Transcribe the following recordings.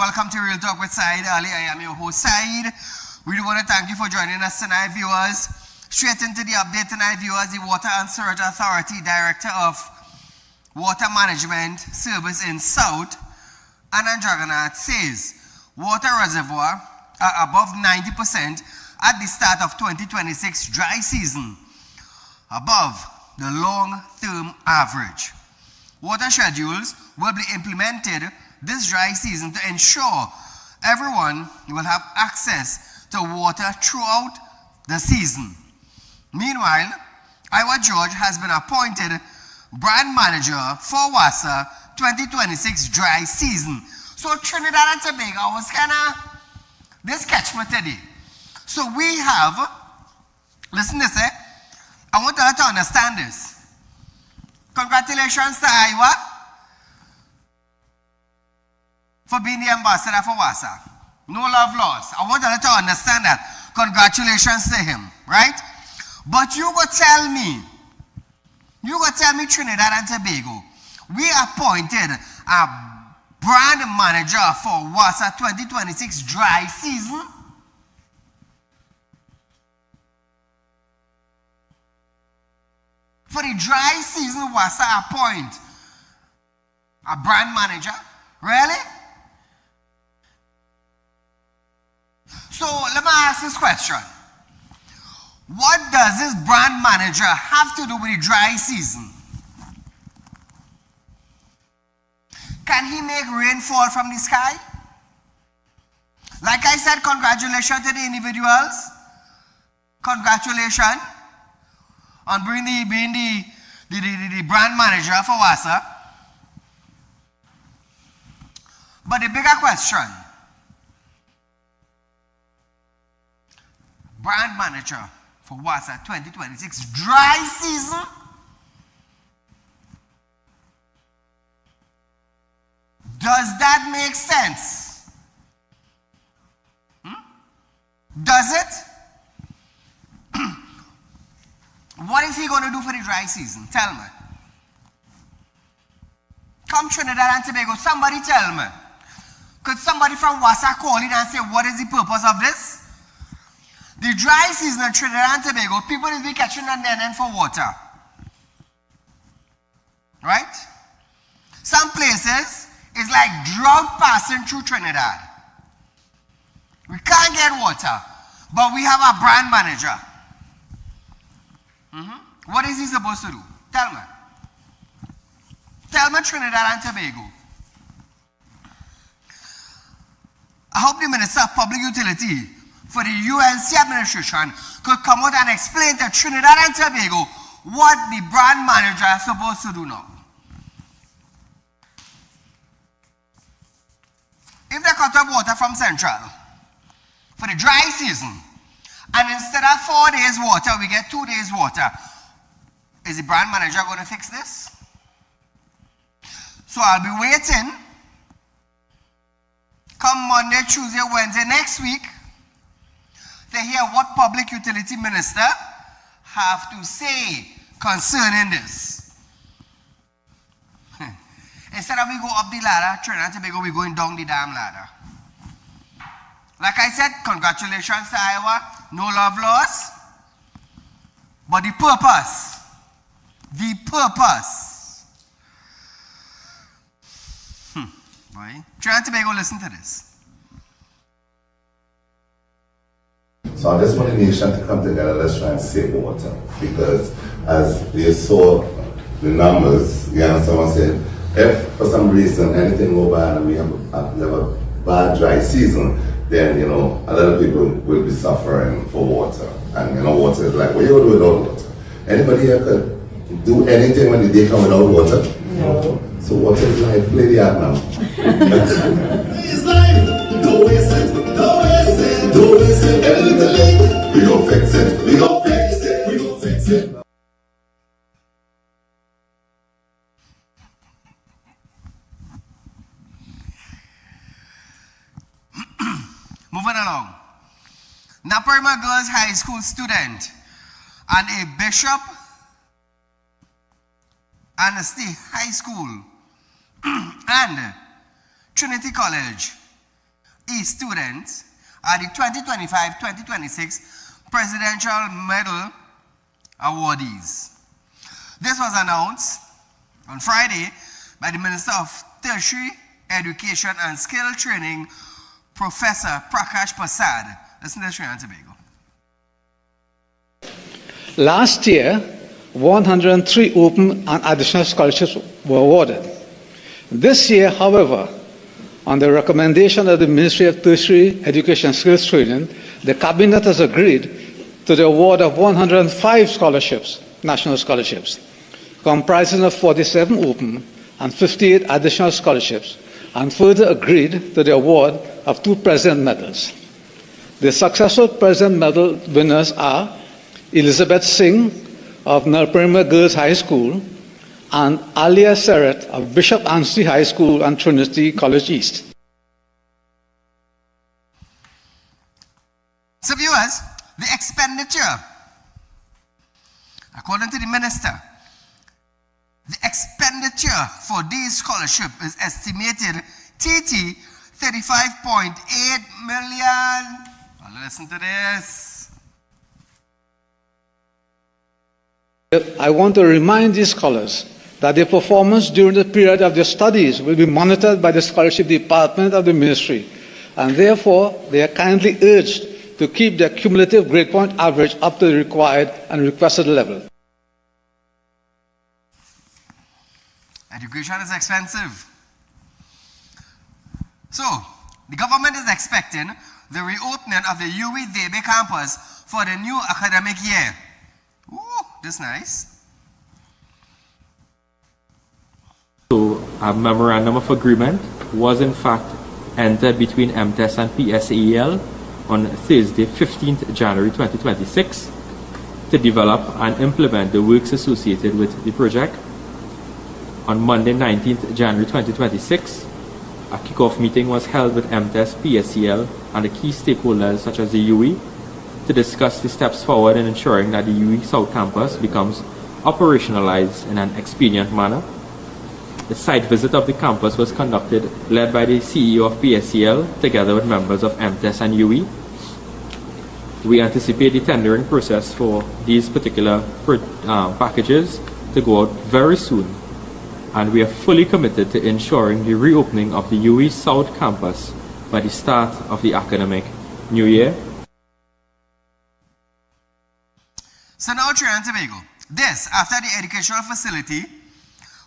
Welcome to Real Talk with Saieed Ali. I am your host, Saeed. We do want to thank you for joining us tonight, viewers. Straight into the update tonight, viewers. The Water and Sewerage Authority Director of Water Management Service in South, Anand Jagannath, says water reservoir are above 90% at the start of 2026 dry season, above the long-term average. Water schedules will be implemented this dry season to ensure everyone will have access to water throughout the season. Meanwhile, Iowa George has been appointed brand manager for WASA 2026 dry season. So Trinidad and Tobago was kind of this catchment today. So we have, listen to this, I want you to understand this. Congratulations to Iowa for being the ambassador for WASA. No love lost. I want you to understand that. Congratulations to him, right? But you go tell me Trinidad and Tobago, we appointed a brand manager for WASA 2026 dry season. For the dry season, WASA appoint a brand manager? Really? So let me ask this question. What does this brand manager have to do with the dry season? Can he make rain fall from the sky? Like I said, congratulations to the individuals. Congratulations on being the brand manager for WASA. But the bigger question, brand manager for WASA 2026 dry season? Does that make sense? Does it? What is he going to do for the dry season? Tell me. Come Trinidad and Tobago, somebody tell me. Could somebody from WASA call in and say, what is the purpose of this? The dry season in Trinidad and Tobago, people will be catching a net for water. Right? Some places, it's like drought passing through Trinidad. We can't get water, but we have a brand manager. What is he supposed to do? Tell me. Tell me, Trinidad and Tobago. I hope the Minister of Public Utility for the UNC administration could come out and explain to Trinidad and Tobago what the brand manager is supposed to do now. If they cut up water from Central for the dry season, and instead of 4 days water, we get 2 days water, is the brand manager going to fix this? So I'll be waiting come Monday, Tuesday, Wednesday next week to hear what Public Utility Minister have to say concerning this. Instead of we go up the ladder, Trinidad and Tobago, we're going down the damn ladder. Like I said, congratulations to Iowa, no love lost. But the purpose. Boy, Trinidad and Tobago, listen to this. So I just want the nation to come together, let's try and save water. Because as they saw the numbers, you understand what I'm saying? If for some reason anything go bad and we have a bad dry season, then a lot of people will be suffering for water. And water is like, what you gonna do without water? Anybody here could do anything when the day come without water? No. So water is life, play the app now. It's life, don't waste it, don't waste it, don't waste it, every little thing. We gon' fix it, we gon' fix it, we gon' fix it. Moving along. Naparima Girls High School student and a bishop and a state high school and Trinity College East students are the 2025-2026 Presidential Medal awardees. This was announced on Friday by the Minister of Tertiary Education and Skill Training, Professor Prakash Prasad. Listen to Trinidad and Tobago. Last year, 103 open and additional scholarships were awarded. This year, however, on the recommendation of the Ministry of Tertiary Education and Skills Training, the Cabinet has agreed to the award of 105 scholarships, national scholarships, comprising of 47 open and 58 additional scholarships, and further agreed to the award of 2 President medals. The successful President medal winners are Elizabeth Singh of Naparima Girls High School and Alia Seret of Bishop Anstey High School and Trinity College East. So viewers, the expenditure, according to the minister, the expenditure for these scholarships is estimated TT, 35.8 million. Well, listen to this. I want to remind these scholars that their performance during the period of their studies will be monitored by the Scholarship Department of the Ministry, and therefore they are kindly urged to keep their cumulative grade point average up to the required and requested level. Education is expensive. So, the government is expecting the reopening of the weekday campus for the new academic year. Ooh, this is nice. So, a memorandum of agreement was in fact entered between MTES and PSAEL on Thursday, 15th January 2026 to develop and implement the works associated with the project. On Monday, 19th January 2026, a kickoff meeting was held with MTES, PSAEL, and the key stakeholders such as the UE to discuss the steps forward in ensuring that the UE South Campus becomes operationalized in an expedient manner. The site visit of the campus was conducted, led by the CEO of PSAEL, together with members of MTES and UE. We anticipate the tendering process for these particular packages to go out very soon, and we are fully committed to ensuring the reopening of the UE South Campus by the start of the academic new year. So now Trinidad and Tobago. This after the educational facility,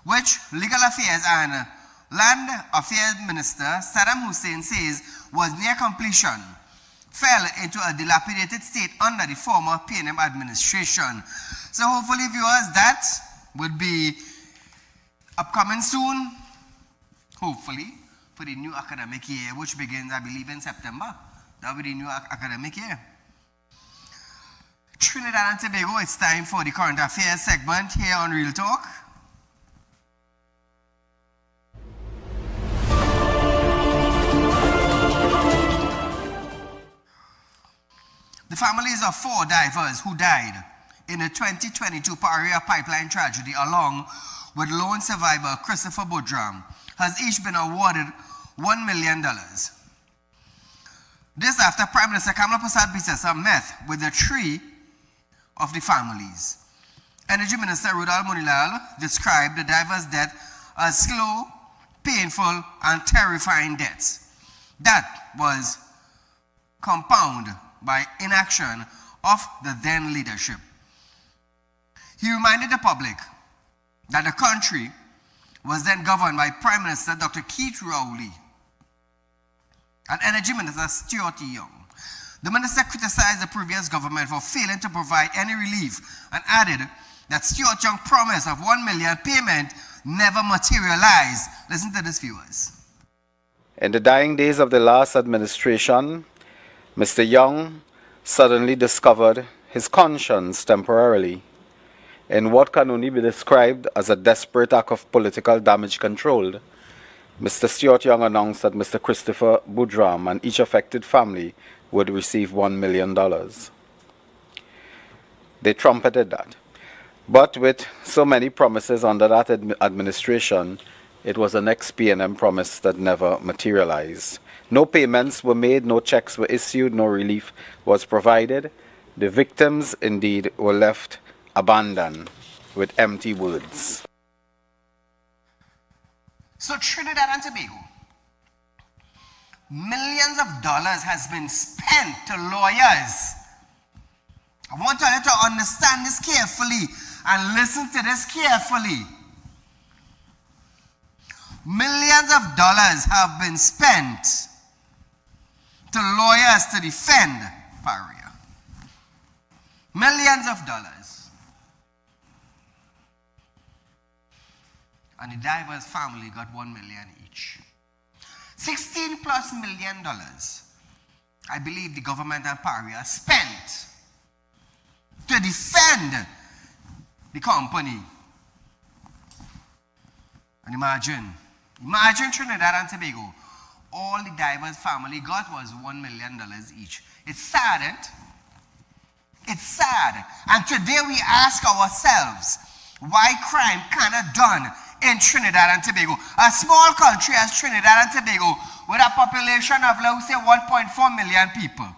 which Legal Affairs and Land Affairs Minister Saddam Hussein says was near completion, fell into a dilapidated state under the former PNM administration. So hopefully, viewers, that would be upcoming soon, hopefully, for the new academic year, which begins, I believe, in September. That will be the new academic year. Trinidad and Tobago, it's time for the current affairs segment here on Real Talk. The families of 4 divers who died in the 2022 Paria pipeline tragedy, along with lone survivor Christopher Boudram, has each been awarded $1 million. This after Prime Minister Kamala Prasad Bisesa met with the 3 of the families. Energy Minister Rudal Munilal described the divers' death as slow, painful, and terrifying deaths. That was compounded by inaction of the then leadership. He reminded the public that the country was then governed by Prime Minister Dr. Keith Rowley and Energy Minister Stuart Young. The minister criticized the previous government for failing to provide any relief and added that Stuart Young's promise of $1 million payment never materialized. Listen to this, viewers. In the dying days of the last administration, Mr. Young suddenly discovered his conscience temporarily in what can only be described as a desperate act of political damage control. Mr. Stuart Young announced that Mr. Christopher Boudram and each affected family would receive $1 million. They trumpeted that. But with so many promises under that administration, it was an ex-PNM promise that never materialized. No payments were made, no checks were issued, no relief was provided. The victims, indeed, were left abandoned with empty words. So Trinidad and Tobago, millions of dollars has been spent to lawyers. I want you to understand this carefully and listen to this carefully. Millions of dollars have been spent to lawyers to defend Paria. Millions of dollars. And the diver's family got $1 million each. $16+ million, I believe the government and Paria spent to defend the company. And imagine Trinidad and Tobago, all the divers' family got was $1 million each. It's sad, isn't it? It's sad. And today we ask ourselves why crime cannot done in Trinidad and Tobago. A small country as Trinidad and Tobago with a population of, let's say, 1.4 million people.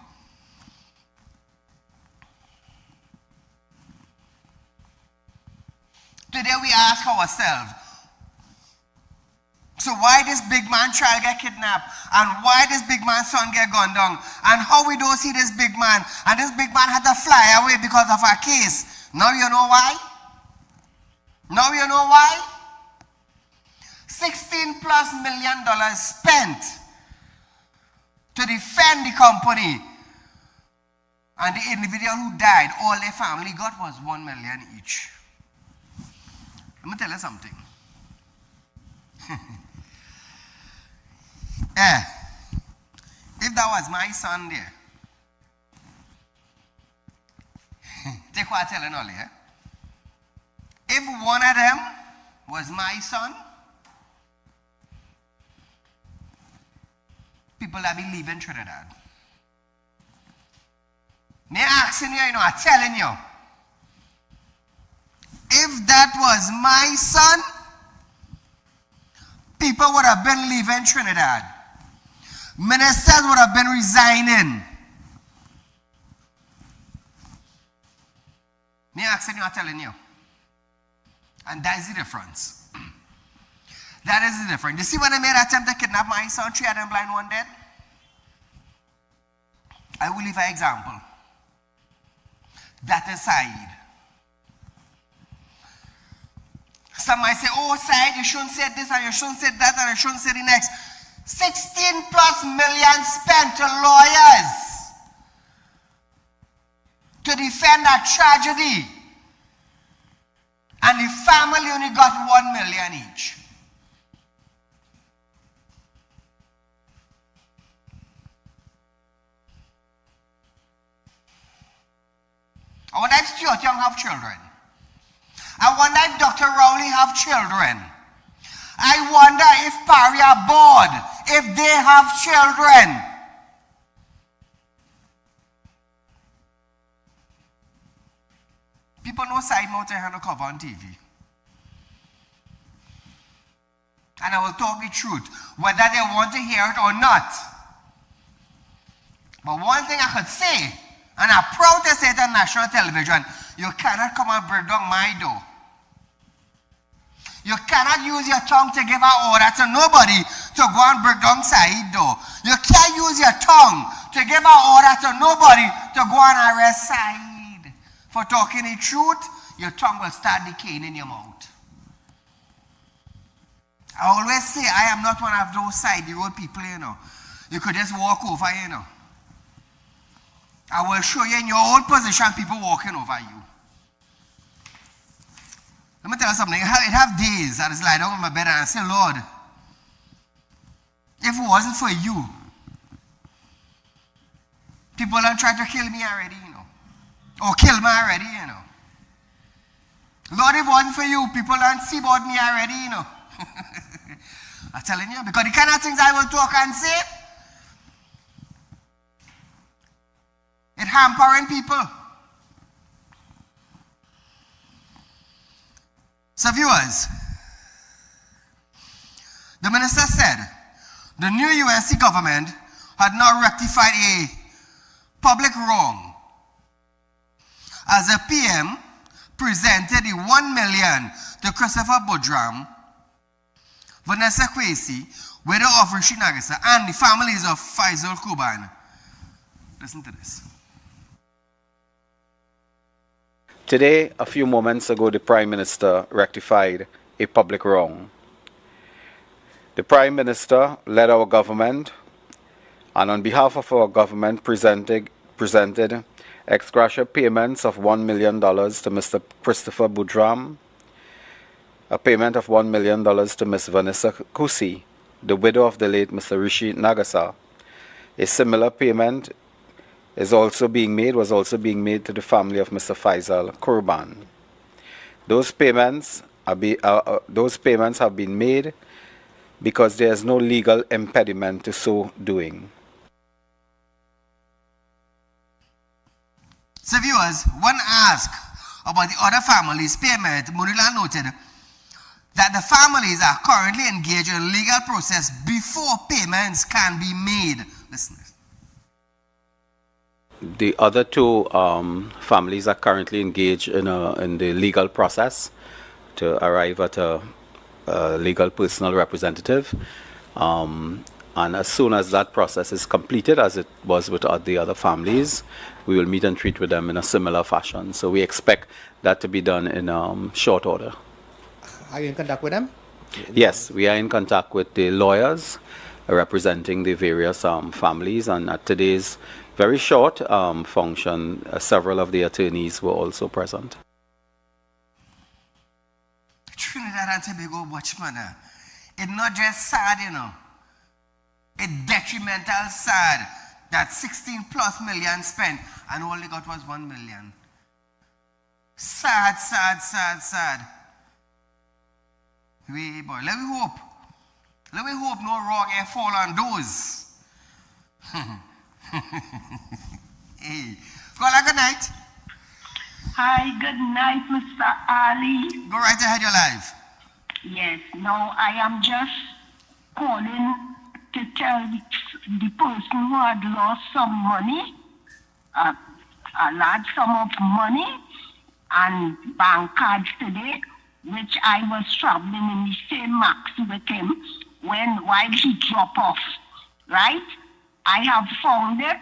Today we ask ourselves, so why this big man child get kidnapped? And why this big man's son get gunned down? And how we don't see this big man? And this big man had to fly away because of a case. Now you know why? Now you know why? $16+ million spent to defend the company. And the individual who died, all their family got was $1 million each. Let me tell you something. If that was my son there, take what I'm telling all here. If one of them was my son, people that be leaving Trinidad. Me asking you, I'm telling you. If that was my son, people would have been leaving Trinidad. Ministers would have been resigning. Me asking you, I'm telling you. And that is the difference. That is the difference. You see when they made an attempt to kidnap my son, 3 of them blind, 1 dead? I will leave an example. That is Saieed. Some might say, oh, Saieed, you shouldn't say this, and you shouldn't say that, and you shouldn't say the next. $16+ million spent to lawyers to defend a tragedy. And the family only got $1 million each. I wonder if Stuart Young have children. I wonder if Dr. Rowley have children. I wonder if Paria Board, if they have children. People know side mouth and no cover on TV. And I will talk the truth, whether they want to hear it or not. But one thing I could say, and I'm proud to say it on national television, you cannot come and break down my door. You cannot use your tongue to give an order to nobody to go and break down Saieed door. You can't use your tongue to give an order to nobody to go and arrest Saieed. For talking the truth, your tongue will start decaying in your mouth. I always say I am not one of those side-the-road people, you know. You could just walk over, you know. I will show you in your own position people walking over you. Let me tell you something. It have days that is lie down on my bed and I say, Lord, if it wasn't for you, people don't try to kill me already, you know. Or kill me already, you know. Lord, if it wasn't for you, people don't see about me already, you know. I'm telling you, because the kind of things I will talk and say, it hampering people. So viewers, the minister said the new UNC government had not rectified a public wrong as the PM presented the $1 million to Christopher Boudram, Vanessa Kwesi, widow of Rishi Nagasa, and the families of Faisal Kuban. Listen to this. Today, a few moments ago, the Prime Minister rectified a public wrong. The Prime Minister led our government, and on behalf of our government presented ex gratia payments of $1 million to Mr. Christopher Boudram, a payment of $1 million to Ms. Vanessa Kwesi, the widow of the late Mr. Rishi Nagasa. A similar payment was also being made to the family of Mr. Faisal Kurban. Those payments have been made because there is no legal impediment to so doing. So viewers, one asked about the other families' payment, Munila noted that the families are currently engaged in a legal process before payments can be made. Listeners. The other two families are currently engaged in the legal process to arrive at a legal personal representative. And as soon as that process is completed, as it was with the other families, we will meet and treat with them in a similar fashion. So we expect that to be done in short order. Are you in contact with them? Yes, we are in contact with the lawyers representing the various families, and at today's very short function, several of the attorneys were also present. Trinidad and Tobago watchman, it's not just sad, you know. It's detrimental sad that 16 plus million spent and all they got was 1 million. Sad, sad, sad, sad. Wait, boy, let me hope. Let me hope no wrong air fall on those. Hey, Caller, good night. Hi, good night, Mr. Ali. Go right ahead, you're live. Yes, now I am just calling to tell the person who had lost some money, a large sum of money, and bank cards today, which I was traveling in the same maxi with him while he dropped off, right? I have found it.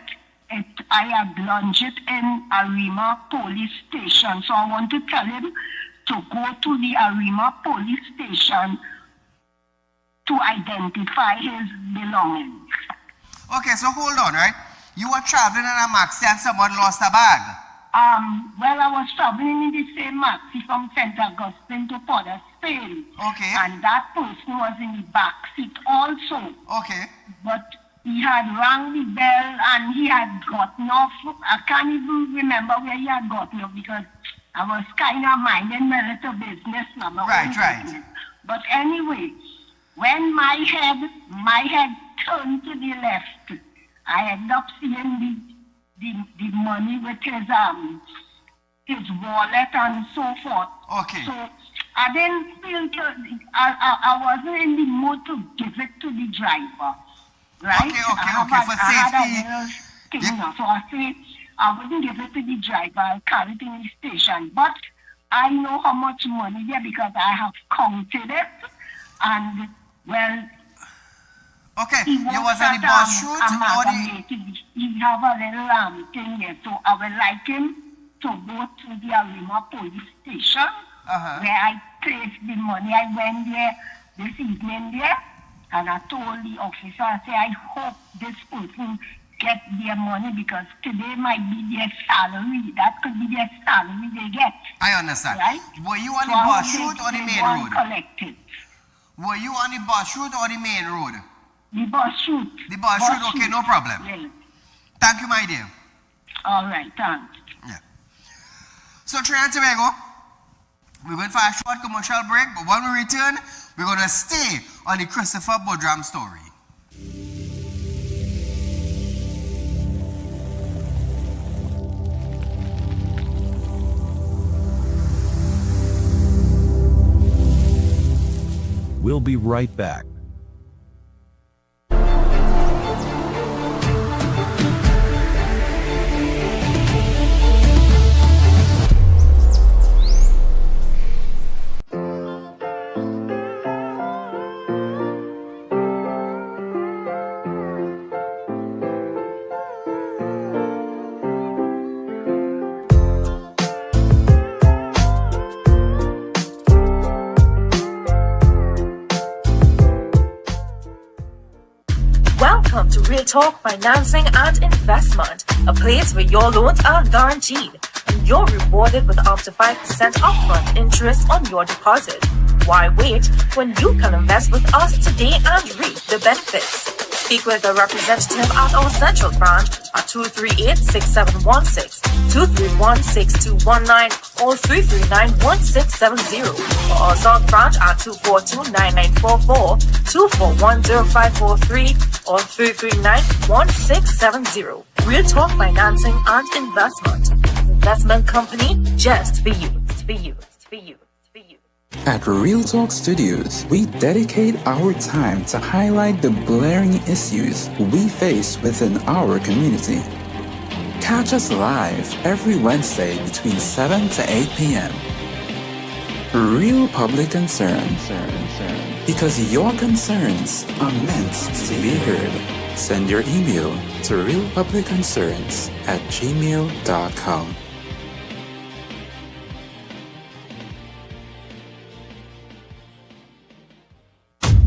I have launched it in Arima police station. So I want to tell him to go to the Arima police station to identify his belongings. Okay, so hold on, right? You were traveling in a maxi and someone lost a bag. Well, I was traveling in the same maxi from St. Augustine to Port of Spain. Okay. And that person was in the back seat also. Okay. But he had rang the bell and he had gotten off. I can't even remember where he had gotten off because I was kind of minding my little business. Right. Business. But anyway, when my head turned to the left, I ended up seeing the money with his wallet and so forth. Okay. So I didn't feel I wasn't in the mood to give it to the driver. Right? Okay, for safety. So I said I wouldn't give it to the driver, I'll carry it in the station. But I know how much money there because I have counted it. And well, okay, you was on the bus route or he have a little thing there. So I would like him to go to the Arima police station where I placed the money. I went there this evening there. And I told the officer, I said, I hope this person get their money because today might be their salary. That could be their salary they get. I understand. Right? Were you on the bus route or the main road? Collected. Were you on the bus route or the main road? The bus route. The bus route, okay, no problem. Yes. Thank you, my dear. All right, thanks. Yeah. So, Trinidad and Tobago, we're going for a short commercial break, but when we return, we're going to stay on the Christopher Bodram story. We'll be right back. Welcome to Real Talk Financing and Investment, a place where your loans are guaranteed and you're rewarded with up to 5% upfront interest on your deposit. Why wait when you can invest with us today and reap the benefits? Speak with a representative at our central branch at 238-6716, 231-6219, or 339-1670, or our south branch at 242-9944, 241-0543, or 339-1670. Real Talk Financing and Investment. Investment company just for you. For you. For you. For you. At Real Talk Studios, we dedicate our time to highlight the glaring issues we face within our community. Catch us live every Wednesday between 7 to 8 p.m. Real Public Concern. Because your concerns are meant to be heard. Send your email to realpublicconcerns@gmail.com.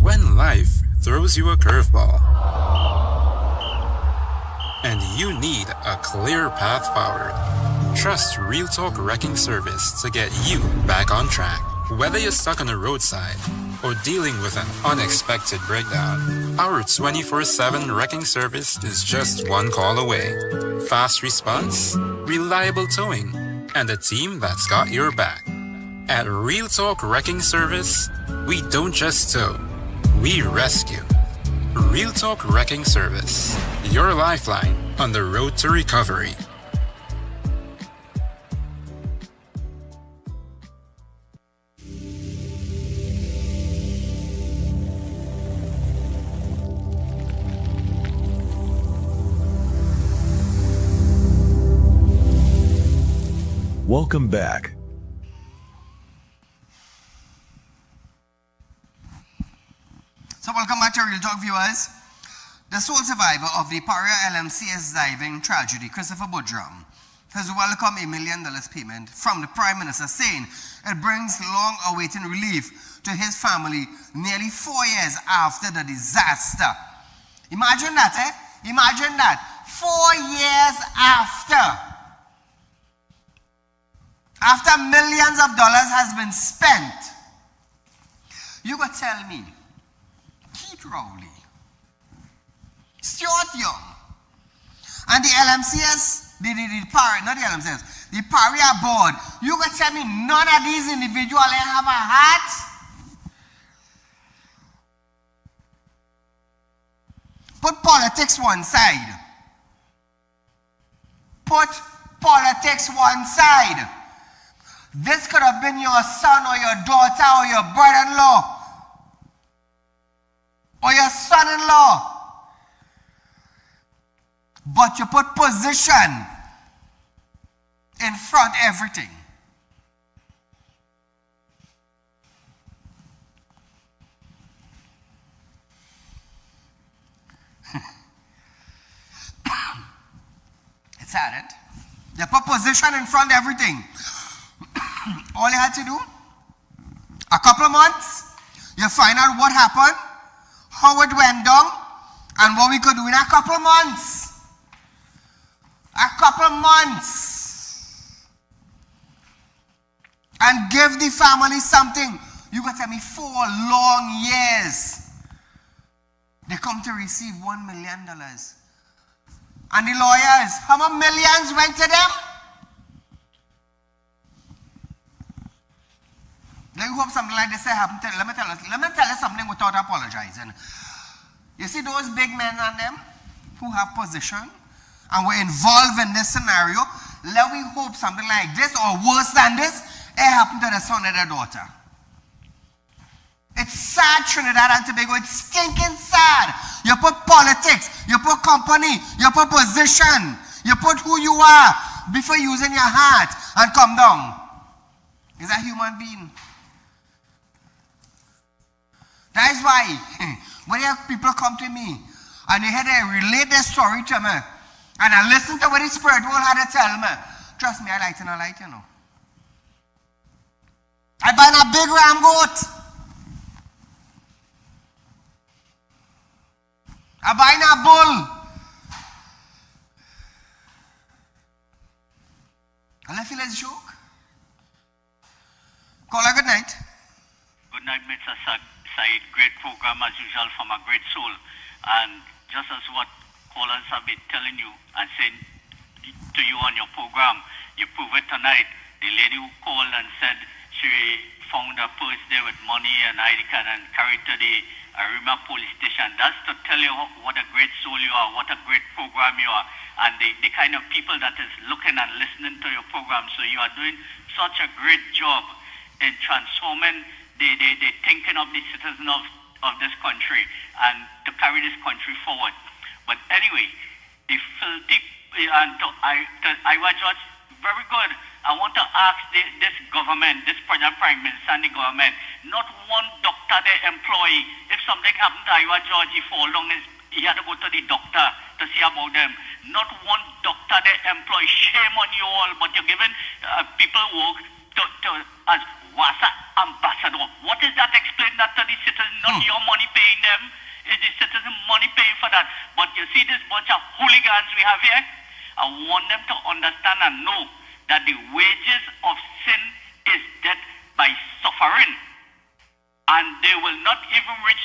When life throws you a curveball and you need a clear path forward, trust Real Talk Wrecking Service to get you back on track. Whether you're stuck on the roadside or dealing with an unexpected breakdown, our 24/7 wrecking service is just one call away. Fast response, reliable towing, and a team that's got your back. At Real Talk Wrecking Service, we don't just tow, we rescue. Real Talk Wrecking Service, your lifeline on the road to recovery. Welcome back. So welcome back to Real Talk, viewers. The sole survivor of the Paria LMCS diving tragedy, Christopher Budram, has welcomed $1 million payment from the Prime Minister, saying it brings long-awaited relief to his family nearly 4 years after the disaster. Imagine that, eh? Imagine that. 4 years after millions of dollars has been spent. You go tell me, Keith Rowley, Stuart Young, and the LMCS, the Paria board, you go tell me none of these individuals have a heart? Put politics one side. Put politics one side. This could have been your son or your daughter or your brother-in-law or your son-in-law. But you put position in front of everything. It's sad, it? You put position in front of everything. All you had to do, a couple of months, you find out what happened, how it went down, and what we could do in a couple of months. A couple of months. And give the family something. You got to tell me 4 long years. They come to receive $1 million. And the lawyers, how many millions went to them? Let me hope something like this happened. Let me tell you something without apologizing. You see those big men and them who have position and were involved in this scenario, let me hope something like this or worse than this happened to the son and the daughter. It's sad, Trinidad and Tobago. It's stinking sad. You put politics, you put company, you put position, you put who you are before using your heart and come down. Is a human being. That is why when people come to me and they relate their story to me and I listen to what the spirit world had to tell me, trust me, I like to know, you know. I buy a big ram goat. I buy a bull. And I feel it's a joke. Call a good night. Good night, Mr. Saeed. Great program as usual from a great soul. And just as what callers have been telling you and saying to you on your program, you prove it tonight. The lady who called and said she found a purse there with money and ID card and carried to the Arima police station. That's to tell you what a great soul you are, what a great program you are, and the kind of people that is looking and listening to your program. So you are doing such a great job in transforming they thinking of the citizen of this country and to carry this country forward. But anyway, the filthy and I was just very good. I want to ask this government, this present Prime Minister and the government, not one doctor they employ. If something happened to Iowa George, he fall down, he had to go to the doctor to see about them. Not one doctor they employ. Shame on you all, but you're giving people work as WASA ambassador. What is that? Explain that to the citizen, not your money paying them. Is the citizen money paying for that? But you see this bunch of hooligans we have here? I want them to understand and know that the wages of sin is death by suffering. And they will not even reach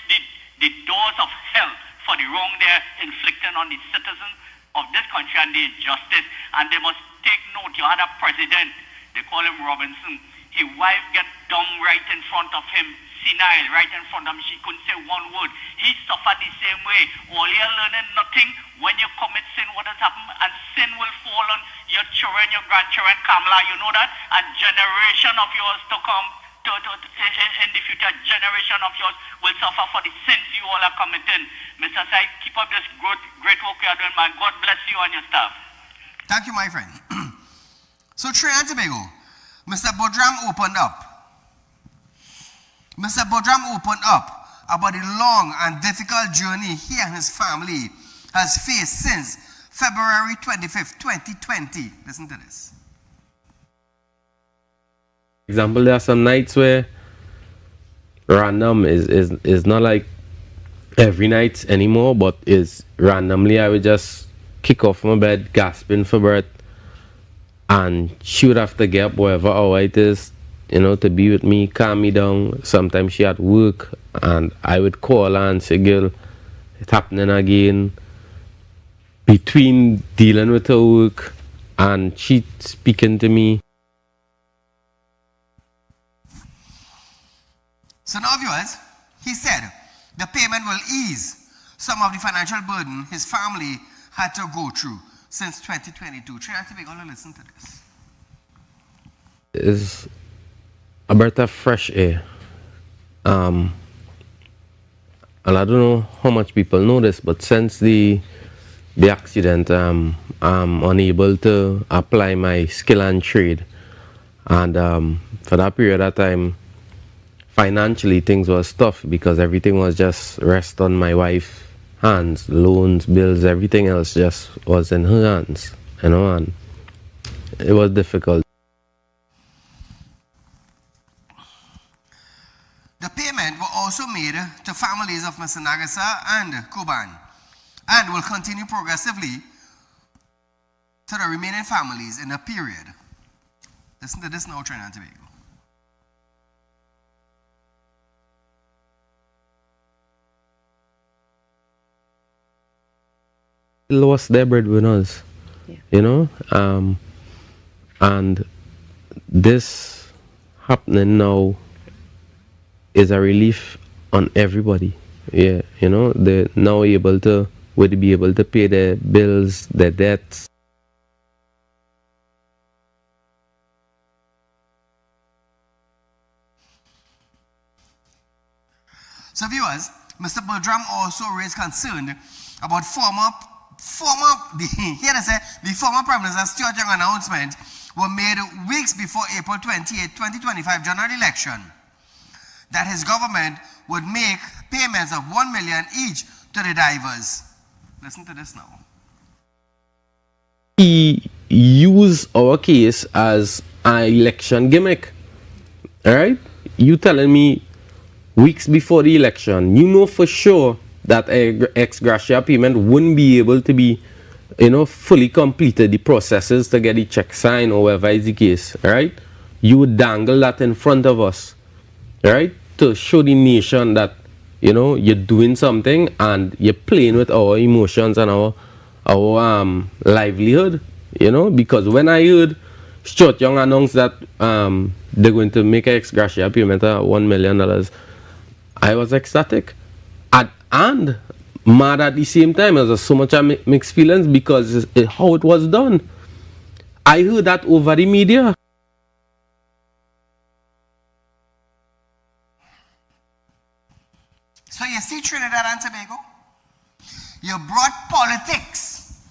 the doors of hell for the wrong they're inflicting on the citizens of this country and the injustice. And they must take note. You had a president, they call him Robinson. His wife get dumb right in front of him, senile right in front of him. She couldn't say one word. He suffered the same way. All you're learning nothing. When you commit sin, what has happened? And sin will fall on your children, your grandchildren, Kamala, you know that? And generation of yours to come in the future, generation of yours will suffer for the sins you all are committing. Mr. Said, keep up this great work you are doing, man. God bless you and your staff. Thank you, my friend. So Trinidad and Tobago, Mr. Bodram opened up. Mr. Bodram opened up about the long and difficult journey he and his family has faced since February 25th, 2020. Listen to this. Example, there are some nights where random is not like every night anymore, but is randomly I would just kick off my bed, gasping for breath, and she would have to get up wherever hour it is, you know, to be with me, calm me down. Sometimes she at work and I would call her and say, girl, it's happening again. Between dealing with her work and she speaking to me. So now, viewers, he said the payment will ease some of the financial burden his family had to go through since 2022. Trinidad and Tobago, listen to this. It's a breath of fresh air. And I don't know how much people know this, but since the accident, I'm unable to apply my skill and trade. And for that period of time, financially things was tough because everything was just rest on my wife's hands. Loans, bills, everything else just was in her hands, you know, and it was difficult. The payment were also made to families of Mr. Nagasa and Kuban and will continue progressively to the remaining families in a period. Listen to this now, Trinidad and Tobago. Lost their breadwinners, you know, and this happening now is a relief on everybody. Yeah, you know, they're now would be able to pay their bills, their debts. So viewers, Mr. Bodram also raised concern about the former Prime Minister Stuart Young announcement were made weeks before April 28, 2025 general election that his government would make payments of $1 million each to the divers. Listen to this now. He used our case as an election gimmick. Alright? You telling me weeks before the election, you know for sure that ex gratia payment wouldn't be able to be, you know, fully completed, the processes to get the check signed or whatever is the case, right? You would dangle that in front of us, right? To show the nation that, you know, you're doing something and you're playing with our emotions and our livelihood, you know? Because when I heard Stuart Young announce that they're going to make an ex gratia payment of $1 million, I was ecstatic. And mad at the same time. There's so much mixed feelings because how it was done. I heard that over the media. So you see Trinidad and Tobago? You brought politics.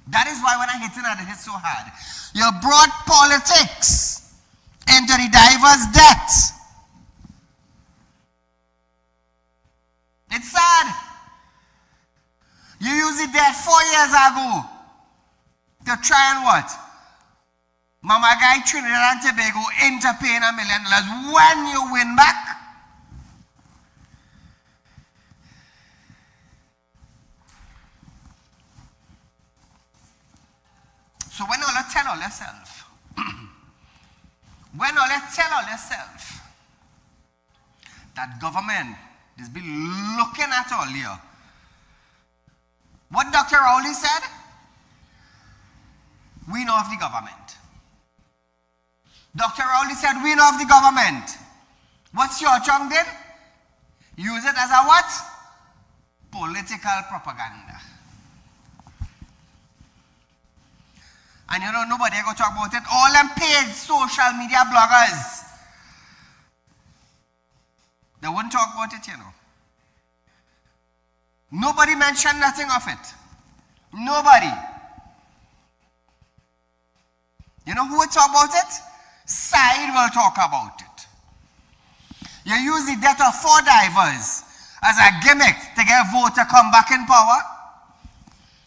That is why when I hit it hit so hard. You brought politics into the divers' debt. It's sad. You used it there 4 years ago to try and what? Mama guy Trinidad and Tobago into paying $1 million when you win back. So when all you tell all yourself, when all you tell all yourself that government is be looking at all you, what Dr. Rowley said, we know of the government. Dr. Rowley said, we know of the government. What's your chong did? Use it as a what? Political propaganda. And you know, nobody going to talk about it. All them paid social media bloggers. They wouldn't talk about it, you know. Nobody mentioned nothing of it. Nobody. You know who would talk about it? Saieed will talk about it. You use the death of 4 divers as a gimmick to get a vote to come back in power.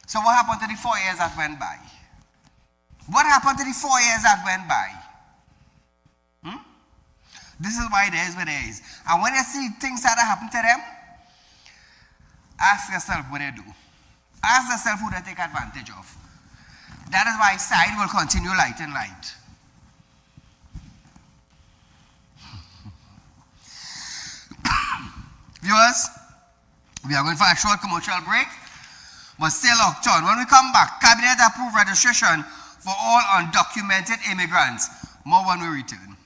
So what happened to the 4 years that went by? What happened to the 4 years that went by? This is why there is what there is. And when you see things that happen to them, ask yourself what they do. Ask yourself who they take advantage of. That is why Saieed will continue light and light. Viewers, we are going for a short commercial break, but still locked on. When we come back, Cabinet approved registration for all undocumented immigrants. More when we return.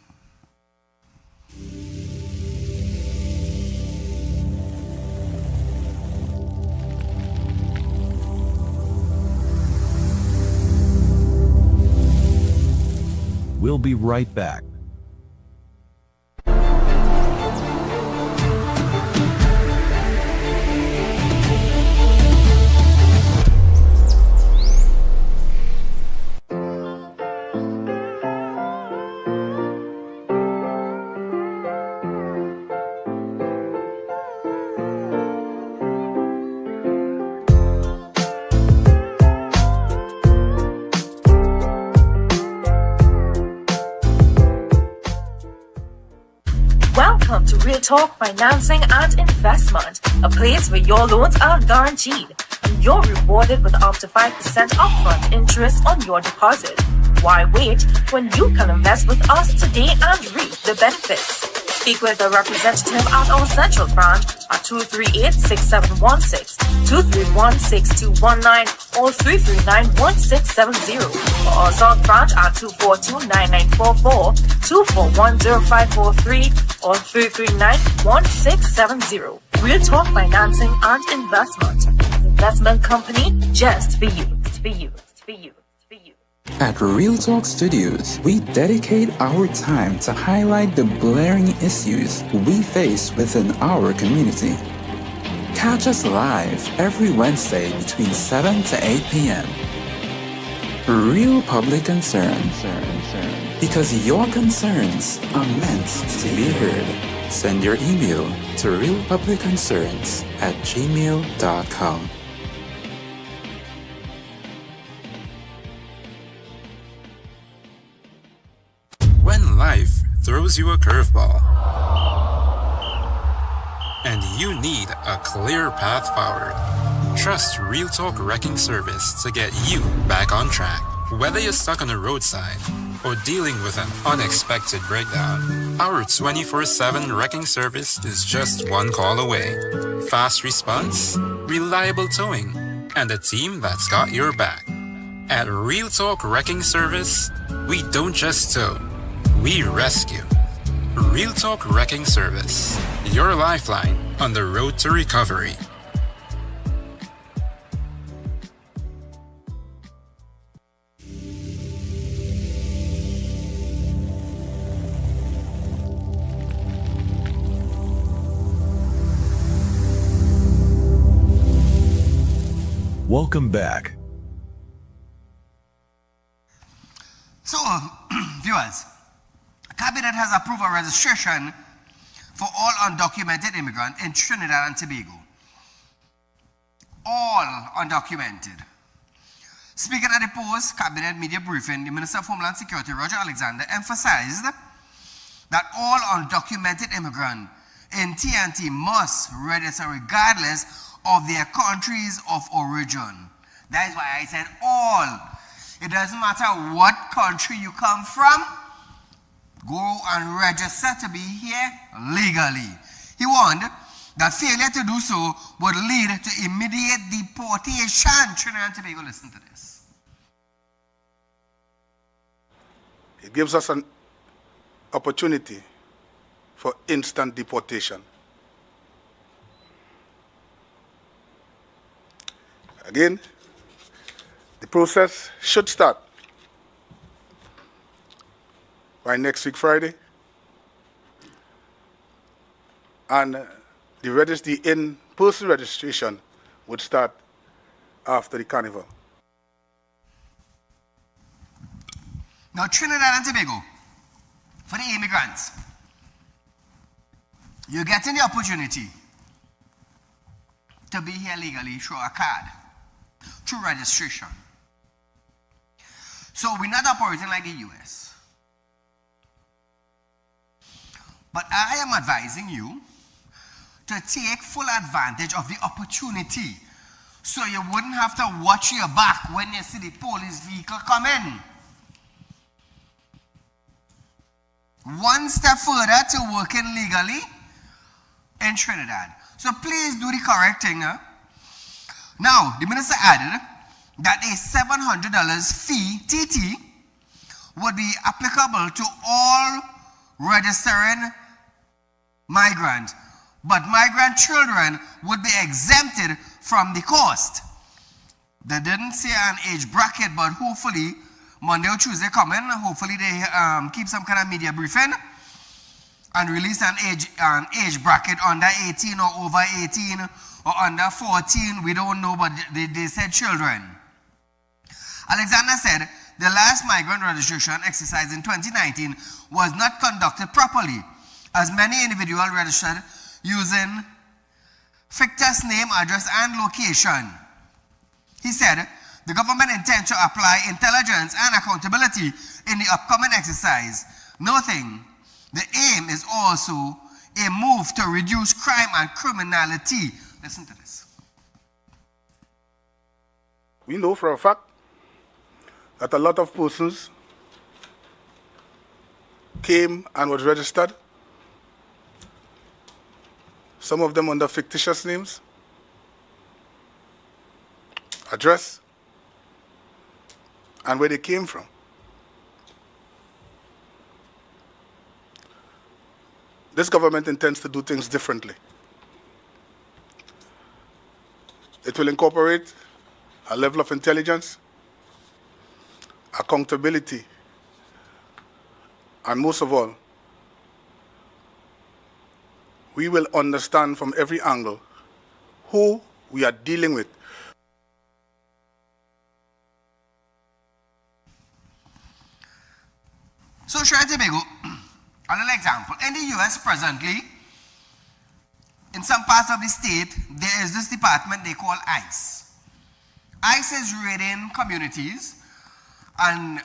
We'll be right back. Welcome to Real Talk Financing and Investment, a place where your loans are guaranteed and you're rewarded with up to 5% upfront interest on your deposit. Why wait when you can invest with us today and reap the benefits? Speak with a representative at our central branch at 238-6716, 231-6219, or 339-1670, or our south branch at 242-9944, 241-0543, or 339-1670. Real Talk Financing and Investment. Investment company just for you. For you. For you. For you. At Real Talk Studios, we dedicate our time to highlight the glaring issues we face within our community. Catch us live every Wednesday between 7 to 8 p.m. Real Public Concern. Because your concerns are meant to be heard. Send your email to realpublicconcerns@gmail.com. When life throws you a curveball and you need a clear path forward, trust Real Talk Wrecking Service to get you back on track. Whether you're stuck on the roadside or dealing with an unexpected breakdown, our 24/7 wrecking service is just one call away. Fast response, reliable towing, and a team that's got your back. At Real Talk Wrecking Service, we don't just tow, we rescue. Real Talk Wrecking Service, your lifeline on the road to recovery. Welcome back. So, viewers, Cabinet has approved a registration for all undocumented immigrants in Trinidad and Tobago. All undocumented. Speaking at the post-Cabinet media briefing, the Minister of Homeland Security, Roger Alexander, emphasized that all undocumented immigrants in TNT must register regardless of their countries of origin. That is why I said all. It doesn't matter what country you come from, go and register to be here legally. He warned that failure to do so would lead to immediate deportation. Trinidad and Tobago, listen to this. It gives us an opportunity for instant deportation. Again, the process should start by next week Friday, and the in-person registration would start after the carnival. Now, Trinidad and Tobago, for the immigrants, you're getting the opportunity to be here legally through a card, through registration. So we're not operating like the US. But I am advising you to take full advantage of the opportunity so you wouldn't have to watch your back when you see the police vehicle come in. One step further to working legally in Trinidad. So please do the correct thing. Now, the minister added that a $700 fee, TT, would be applicable to all registering migrants, but migrant children would be exempted from the cost. They didn't say an age bracket, but hopefully Monday or Tuesday coming, hopefully they keep some kind of media briefing and release an age bracket under 18 or over 18 or under 14. We don't know, but they said children. Alexander said the last migrant registration exercise in 2019 was not conducted properly, as many individuals registered using fictitious name, address, and location. He said the government intends to apply intelligence and accountability in the upcoming exercise, noting the aim is also a move to reduce crime and criminality. Listen to this. We know for a fact that a lot of persons came and was registered, some of them under fictitious names, address, and where they came from. This government intends to do things differently. It will incorporate a level of intelligence, accountability, and most of all, we will understand from every angle who we are dealing with. So, Trinidad and Tobago, a little example. In the US presently, in some parts of the state, there is this department they call ICE. ICE is raiding communities and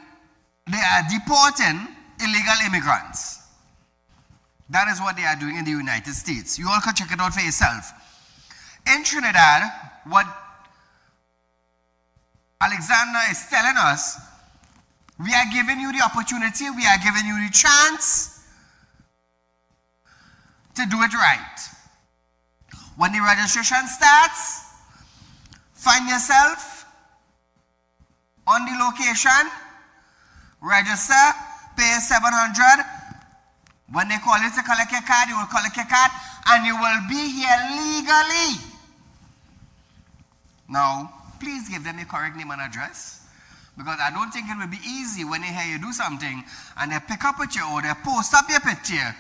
they are deporting illegal immigrants. That is what they are doing in the United States. You all can check it out for yourself. In Trinidad, what Alexander is telling us, we are giving you the opportunity, we are giving you the chance to do it right. When the registration starts, find yourself on the location, register, pay $700. When they call you to collect your card, you will collect your card and you will be here legally. Now, please give them your correct name and address, because I don't think it will be easy when they hear you do something and they pick up with you or they post up your picture.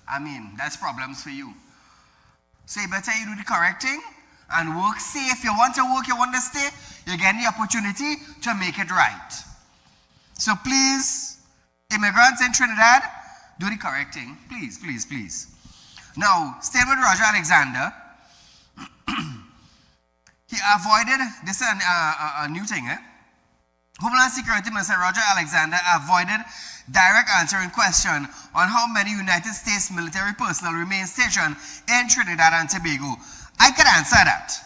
I mean, that's problems for you. So you better you do the correct thing and work safe. You want to work, you want to stay, you're getting the opportunity to make it right. So please, immigrants in Trinidad, do the correct thing. Please, please, please. Now, staying with Roger Alexander, he avoided, this is a new thing, Homeland Security Minister Roger Alexander avoided direct answering question on how many United States military personnel remain stationed in Trinidad and Tobago. I can answer that.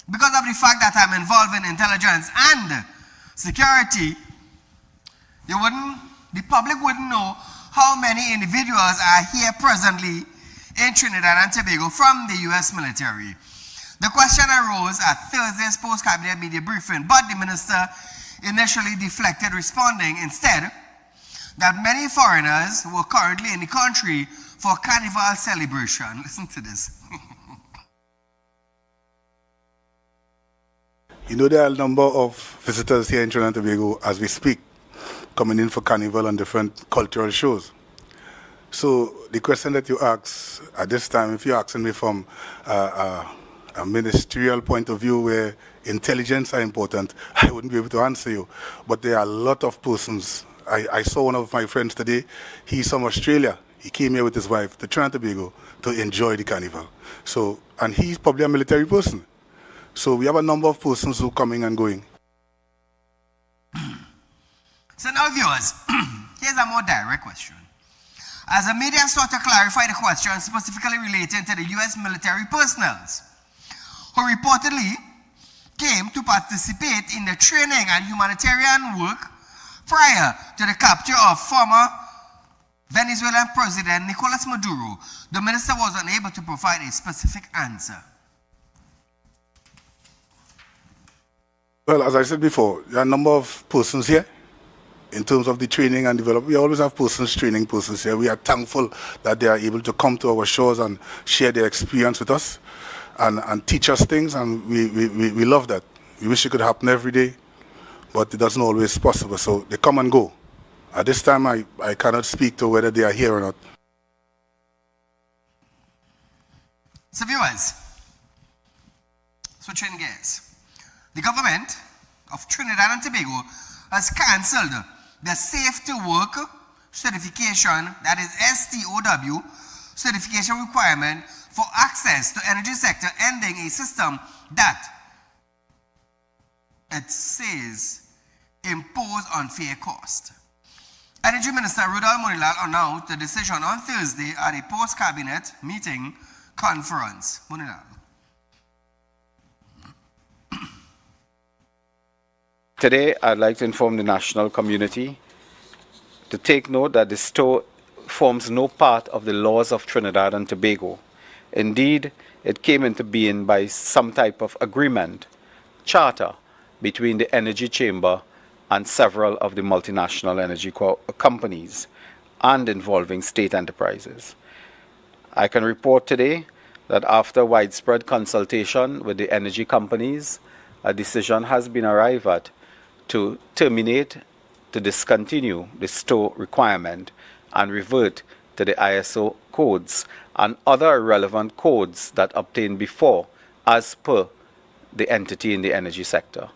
Because of the fact that I'm involved in intelligence and security, the public wouldn't know how many individuals are here presently in Trinidad and Tobago from the U.S. military. The question arose at Thursday's post-cabinet media briefing, but the minister initially deflected, responding instead that many foreigners were currently in the country for carnival celebration. Listen to this. You know, there are a number of visitors here in Trinidad and Tobago as we speak, coming in for carnival and different cultural shows. So the question that you ask at this time, if you're asking me from a ministerial point of view where intelligence are important, I wouldn't be able to answer you. But there are a lot of persons. I saw one of my friends today. He's from Australia. He came here with his wife to Trinidad and Tobago to enjoy the carnival. So, and he's probably a military person. So we have a number of persons who are coming and going. So now viewers, here's a more direct question. As the media sought to clarify the question specifically relating to the U.S. military personnel who reportedly came to participate in the training and humanitarian work prior to the capture of former Venezuelan President Nicolas Maduro, the minister was unable to provide a specific answer. Well, as I said before, there are a number of persons here. In terms of the training and development, we always have persons training persons here. We are thankful that they are able to come to our shores and share their experience with us and teach us things, and we love that. We wish it could happen every day, but it doesn't always possible. So they come and go. At this time, I cannot speak to whether they are here or not. So viewers, switching gears. The government of Trinidad and Tobago has cancelled the Safe to Work certification, that is STOW, certification requirement for access to energy sector, ending a system that it says impose unfair cost. Energy Minister Rudolph Munilal announced the decision on Thursday at a post-cabinet meeting conference. Munilal. Today, I'd like to inform the national community to take note that the STO forms no part of the laws of Trinidad and Tobago. Indeed, it came into being by some type of agreement, charter, between the Energy Chamber and several of the multinational energy companies and involving state enterprises. I can report today that after widespread consultation with the energy companies, a decision has been arrived at to terminate, to discontinue the STO requirement and revert to the ISO codes and other relevant codes that obtained before as per the entity in the energy sector.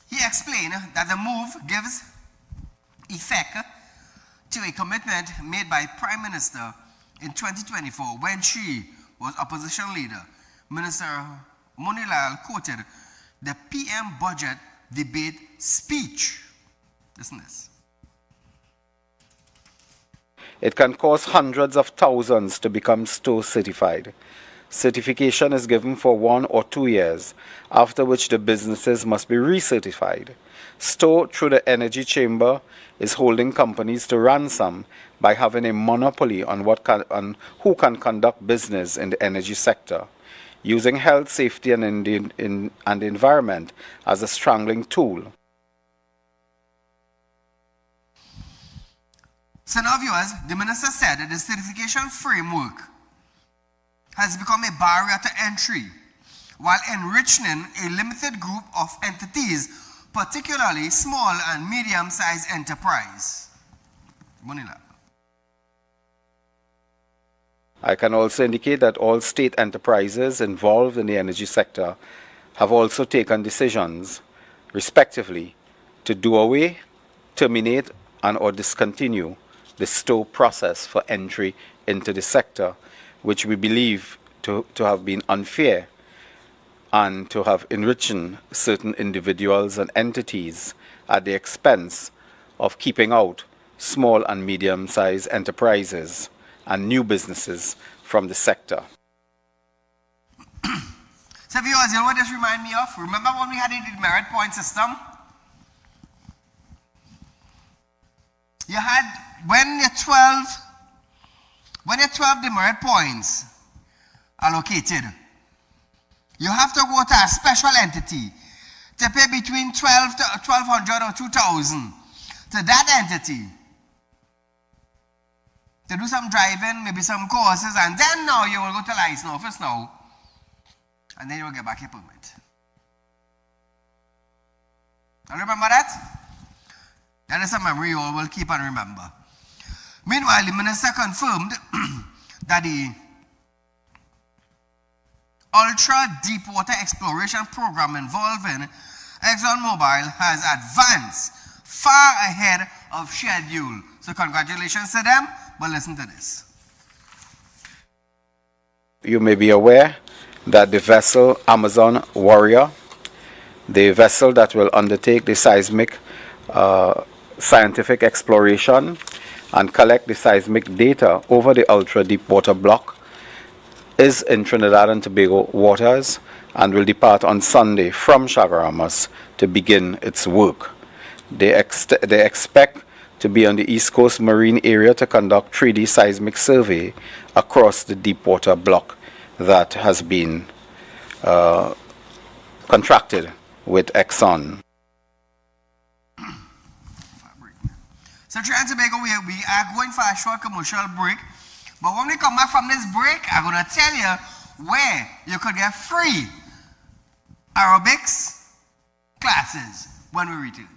He explained that the move gives effect to a commitment made by Prime Minister in 2024 when she was opposition leader. Minister Munilal quoted the PM budget debate speech. Listen to this. It can cost hundreds of thousands to become STO certified. Certification is given for 1 or 2 years, after which the businesses must be recertified. STO, through the Energy Chamber, is holding companies to ransom by having a monopoly on who can conduct business in the energy sector, using health, safety, and the environment as a strangling tool. So now viewers, the minister said that the certification framework has become a barrier to entry while enriching a limited group of entities, particularly small and medium-sized enterprise. Munila. I can also indicate that all state enterprises involved in the energy sector have also taken decisions, respectively, to do away, terminate, and/or discontinue the STO process for entry into the sector, which we believe to have been unfair and to have enriched certain individuals and entities at the expense of keeping out small and medium-sized enterprises and new businesses from the sector. So viewers, you know what this reminds me of? Remember when we had the merit point system? You had, when your 12 demerit points allocated, you have to go to a special entity to pay between 1,200 or 2,000 to that entity to do some driving, maybe some courses, and then now you will go to license office now, and then you will get back your permit. You remember that? That is a memory you all will keep and remember. Meanwhile, the minister confirmed that the ultra-deepwater exploration program involving ExxonMobil has advanced far ahead of schedule. So congratulations to them, but listen to this. You may be aware that the vessel Amazon Warrior, the vessel that will undertake the seismic scientific exploration and collect the seismic data over the ultra-deep water block, is in Trinidad and Tobago waters and will depart on Sunday from Chaguaramas to begin its work. They expect to be on the East Coast Marine area to conduct 3D seismic survey across the deep water block that has been contracted with Exxon. So Trinidad and Tobago, we are going for a short commercial break. But when we come back from this break, I'm going to tell you where you could get free aerobics classes when we return.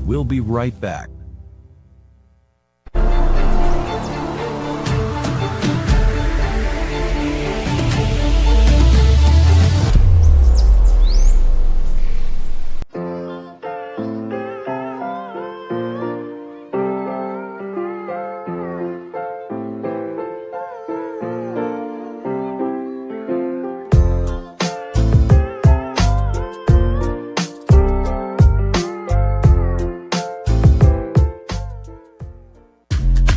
We'll be right back.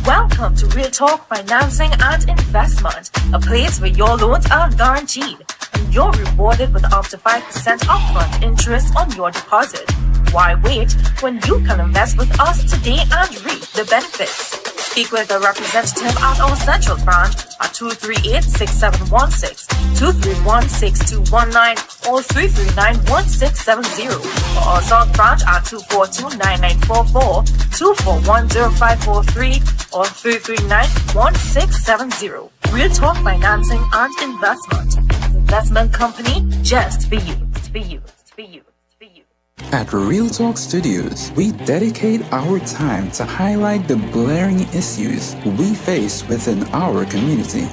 Welcome to Real Talk Financing and Investment, a place where your loans are guaranteed and you're rewarded with up to 5% upfront interest on your deposit. Why wait when you can invest with us today and reap the benefits? Speak with a representative at our central branch at 238-6716, 231-6219, or 339-1670, or our south branch at 242-9944, 241-0543, or 339-1670. Real Talk Financing and Investment. Investment company just for you. For you. For you. For you. At Real Talk Studios, we dedicate our time to highlight the glaring issues we face within our community.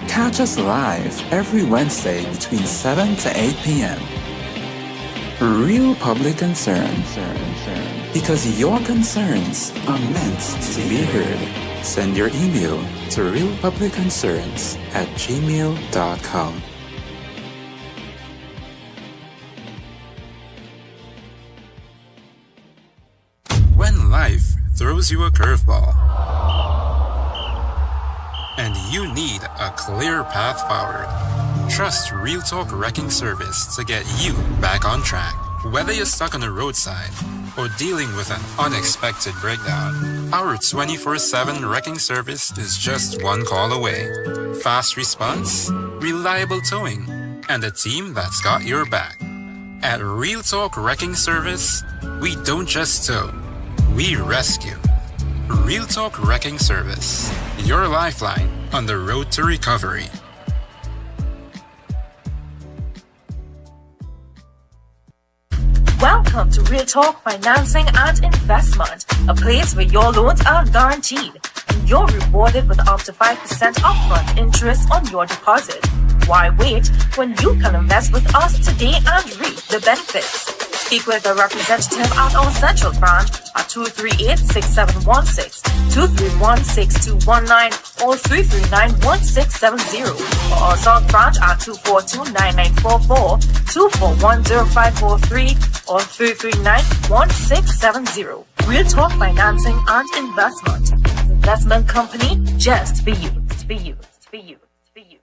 Catch us live every Wednesday between 7 to 8 p.m. Real Public Concern. Because your concerns are meant to be heard. Send your email to realpublicconcerns@gmail.com. When life throws you a curveball and you need a clear path forward, trust Real Talk Wrecking Service to get you back on track. Whether you're stuck on the roadside or dealing with an unexpected breakdown, our 24/7 wrecking service is just one call away. Fast response, reliable towing, and a team that's got your back. At Real Talk Wrecking Service, we don't just tow, we rescue. Real Talk Wrecking Service, your lifeline on the road to recovery. Welcome to Real Talk Financing and Investment, a place where your loans are guaranteed and you're rewarded with up to 5% upfront interest on your deposit. Why wait when you can invest with us today and reap the benefits? Speak with a representative at our central branch at 238-6716, 231-6219, or 339-1670, or our south branch at 242-9944, 241-0543, or 339-1670. Real Talk Financing and Investment. Investment company just for you. For you. For you. For you.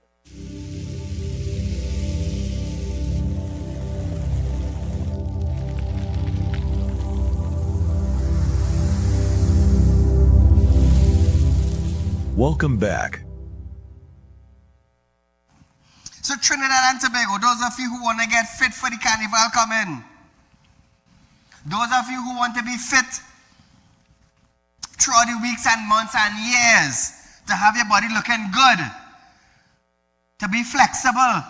Welcome back. So Trinidad and Tobago, those of you who want to get fit for the carnival, come in. Those of you who want to be fit throughout the weeks and months and years, to have your body looking good, to be flexible,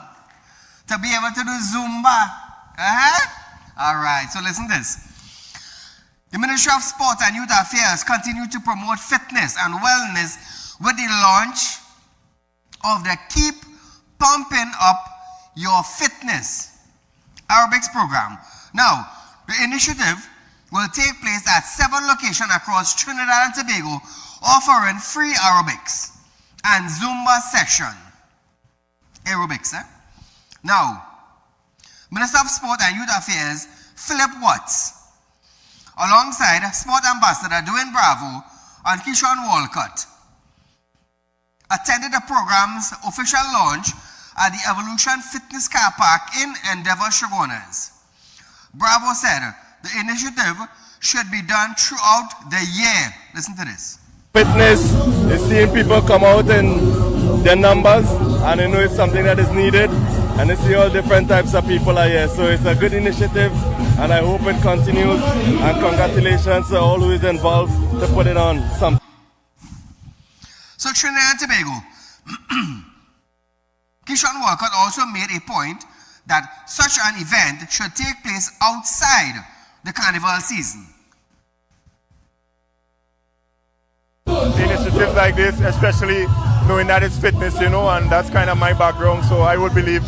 to be able to do Zumba. All right, so listen to this. The Ministry of Sport and Youth Affairs continue to promote fitness and wellness with the launch of the Keep Pumping Up Your Fitness aerobics program. Now, the initiative will take place at 7 locations across Trinidad and Tobago, offering free aerobics and Zumba session. Aerobics, Now, Minister of Sport and Youth Affairs, Philip Watts, alongside Sport Ambassador Dwayne Bravo and Keyshawn Walcott, attended the program's official launch at the Evolution Fitness Car Park in Endeavour, Shogunas. Bravo said the initiative should be done throughout the year. Listen to this. Fitness is seeing people come out in their numbers, and I know it's something that is needed, and I see all different types of people are here. So it's a good initiative, and I hope it continues, and congratulations to all who is involved to put it on. So Trinidad and Tobago, Keyshawn Walcott also made a point that such an event should take place outside the carnival season. Initiatives like this, especially knowing that it's fitness, and that's kind of my background, so I would believe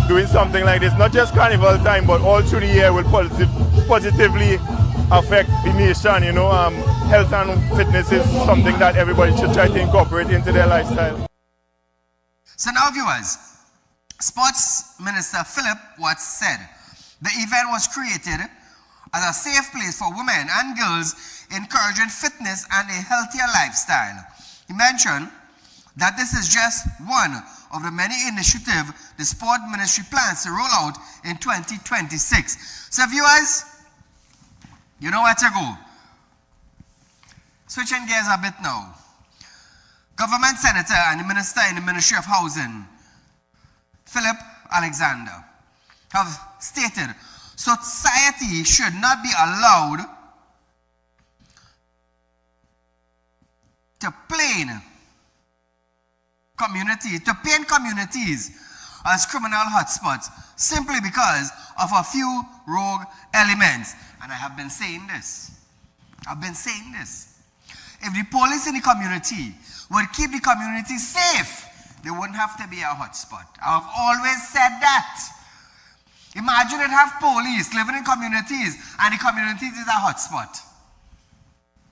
doing something like this, not just carnival time, but all through the year will positively affect the nation, health and fitness is something that everybody should try to incorporate into their lifestyle. So now viewers, Sports Minister Philip Watts said the event was created as a safe place for women and girls encouraging fitness and a healthier lifestyle. He mentioned that this is just one of the many initiatives the Sport Ministry plans to roll out in 2026. So viewers, you know where to go. Switching gears a bit now. Government Senator and the Minister in the Ministry of Housing, Philip Alexander, have stated society should not be allowed to paint communities as criminal hotspots simply because of a few rogue elements. And I have been saying this. If the police in the community would keep the community safe, they wouldn't have to be a hotspot. I've always said that. Imagine it have police living in communities and the communities is a hotspot.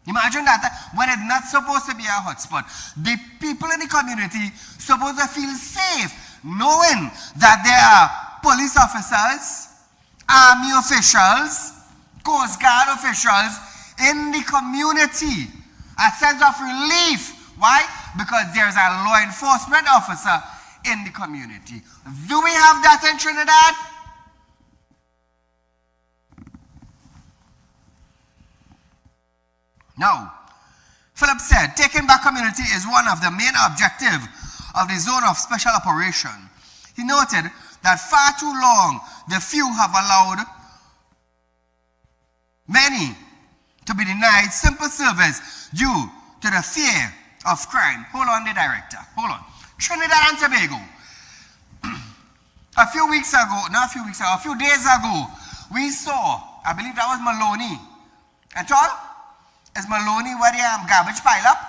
Imagine that when it's not supposed to be a hotspot. The people in the community supposed to feel safe knowing that there are police officers, army officials, Coast Guard officials in the community. A sense of relief. Why? Because there's a law enforcement officer in the community. Do we have that in Trinidad? No. Philip said, taking back community is one of the main objectives of the zone of special operation. He noted that far too long the few have allowed many to be denied simple service due to the fear of crime. Hold on, the director. Hold on. Trinidad and Tobago. A few days ago, we saw I believe that was Maloney. At all? Is Maloney where the garbage pile up?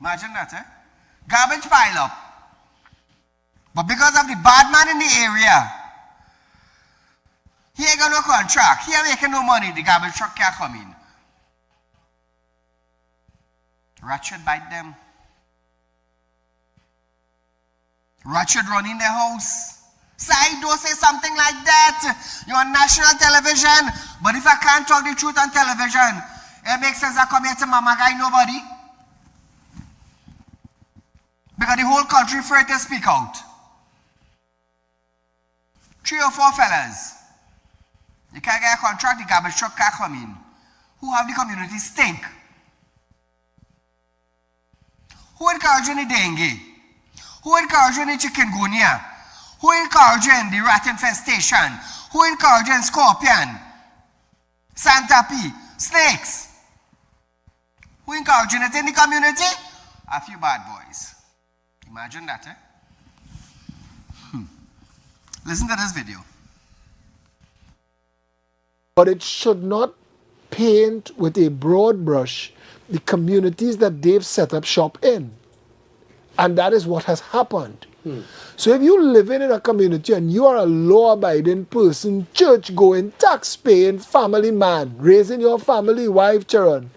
Imagine that, eh? Garbage pile up. But because of the bad man in the area, he ain't got no contract. He ain't making no money. The garbage truck can't come in. Rat should bite them. Rat should run in their house. Saieed, don't say something like that. You're on national television. But if I can't talk the truth on television, it makes sense I come here to Mama Guy nobody. Because the whole country afraid to speak out. 3 or 4 fellas. You can't get a contract, the garbage truck can't come in. Who have the community stink? Who encouraging the dengue? Who encouraging the chikungunya? Who encouraging the rat infestation? Who encouraging scorpion? Centipede? Snakes? Who encouraging it in the community? A few bad boys. Imagine that, eh? Listen to this video. But it should not paint with a broad brush the communities that they've set up shop in. And that is what has happened. So if you live in a community and you are a law-abiding person, church-going, tax-paying family man, raising your family, wife, children,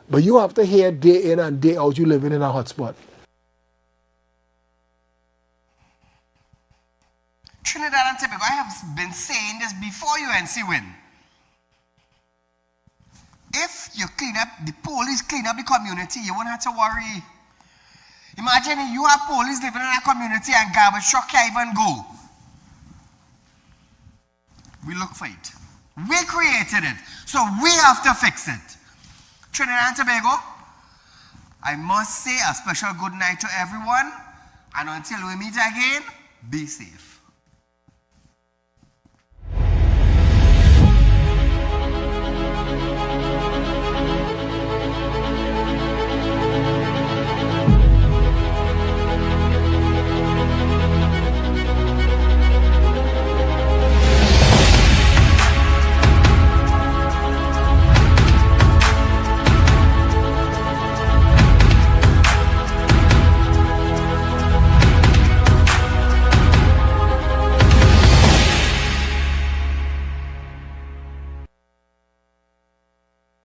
but you have to hear day in and day out you living in a hotspot. Trinidad and Tobago, I have been saying this before UNC win. If you clean up, the police clean up the community, you won't have to worry. Imagine you have police living in a community and garbage truck can't even go. We look for it. We created it, so we have to fix it. Trinidad and Tobago, I must say a special good night to everyone, and until we meet again, be safe.